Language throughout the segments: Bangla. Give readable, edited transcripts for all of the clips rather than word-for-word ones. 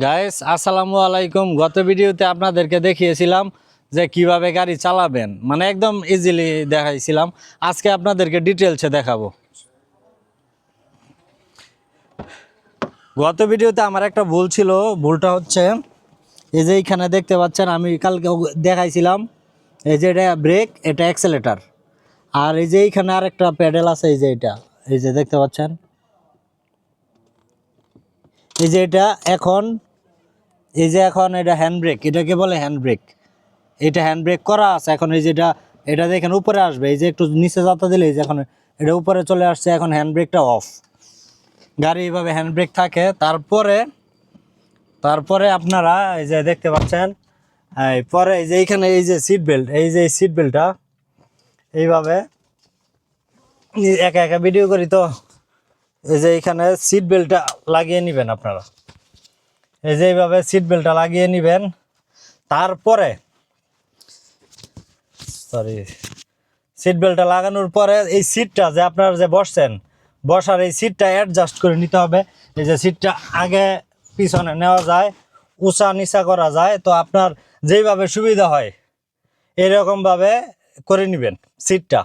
গাইস আসসালামু আলাইকুম। গত ভিডিওতে আপনাদেরকে দেখিয়েছিলাম যে কিভাবে গাড়ি চালাবেন, মানে একদম ইজিলি দেখাইছিলাম। আজকে আপনাদেরকে ডিটেলসে দেখাবো। গত ভিডিওতে আমার একটা ভুল ছিল, ভুলটা হচ্ছে এই যে এইখানে দেখতে পাচ্ছেন, আমি কালকে দেখাইছিলাম এই যে এটা ব্রেক, এটা অ্যাক্সেলেটার, আর এই যে এইখানে আরেকটা প্যাডেল আছে, এই যে এটা, এই যে দেখতে পাচ্ছেন, এই যে এটা এখন, এই যে এখন এটা হ্যান্ড ব্রেক, এটাকে বলে হ্যান্ড ব্রেক। এটা হ্যান্ড ব্রেক করা আছে এখন, এই যেটা এটা দেখেন উপরে আসবে, এই যে একটু নিচে যাত্রা দিলে এই যে এখন এটা উপরে চলে আসছে, এখন হ্যান্ড ব্রেকটা অফ। গাড়ি এইভাবে হ্যান্ড ব্রেক থাকে। তারপরে আপনারা এই যে দেখতে পাচ্ছেন, পরে এই যে এইখানে এই যে সিট বেল্ট, এই যে সিট বেল্টটা এইভাবে একা একা ভিডিও করি তো, এই যে এইখানে সিট বেল্টটা লাগিয়ে নেবেন আপনারা, এই যে এইভাবে সিট বেল্টটা লাগিয়ে নেবেন। তারপরে সিট বেল্টটা লাগানোর পরে এই সিটটা যে আপনারা যে বসছেন, বসার এই সিটটা অ্যাডজাস্ট করে নিতে হবে। এই যে সিটটা আগে পিছনে নেওয়া যায়, উঁচা নিচা করা যায়, তো আপনার যেইভাবে সুবিধা হয় এরকমভাবে করে নেবেন সিটটা।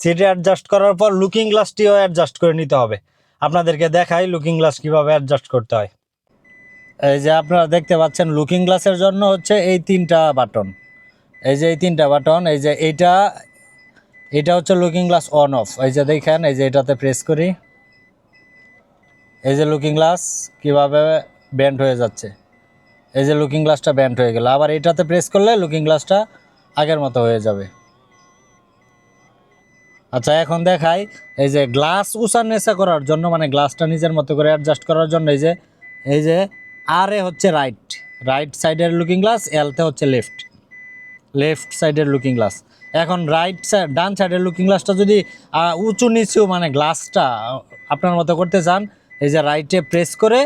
সিটে অ্যাডজাস্ট করার পর লুকিং গ্লাসটিও অ্যাডজাস্ট করে নিতে হবে। আপনাদেরকে দেখাই লুকিং গ্লাস কীভাবে অ্যাডজাস্ট করতে হয়। এই যে আপনারা দেখতে পাচ্ছেন, লুকিং গ্লাসের জন্য হচ্ছে এই তিনটা বাটন, এই যে এই তিনটা বাটন, এই যে এটা হচ্ছে লুকিং গ্লাস অন অফ। এই যে দেখেন, এই যে এটাতে প্রেস করি, এই যে লুকিং গ্লাস কীভাবে ব্যান্ড হয়ে যাচ্ছে, এই যে লুকিং গ্লাসটা ব্যান্ড হয়ে গেল। আবার এটাতে প্রেস করলে লুকিং গ্লাসটা আগের মতো হয়ে যাবে। আচ্ছা, এখন দেখাই এই যে গ্লাস উঁচা নেচা করার জন্য, মানে গ্লাসটা নিজের মতো করে অ্যাডজাস্ট করার জন্য, এই যে আর এ হচ্ছে রাইট সাইডের লুকিং গ্লাস, এলতে হচ্ছে লেফট সাইডের লুকিং গ্লাস। এখন ডান সাইডের লুকিং গ্লাসটা যদি উঁচু নিচু মানে গ্লাসটা আপনার মতো করতে চান, এই যে রাইটে প্রেস করে,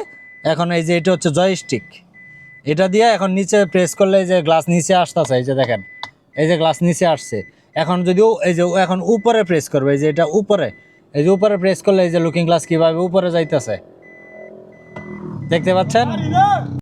এখন এই যে এটা হচ্ছে জয়স্টিক, এটা দিয়ে এখন নিচে প্রেস করলে এই যে গ্লাস নিচে আসতেছে, এই যে দেখেন, এই যে গ্লাস নিচে আসছে। এখন যদিও এই যে এখন উপরে প্রেস করবে, এই যে এটা উপরে, এই যে উপরে প্রেস করলে এই যে লুকিং গ্লাস কীভাবে উপরে যাইতেছে দেখতে পাচ্ছেন।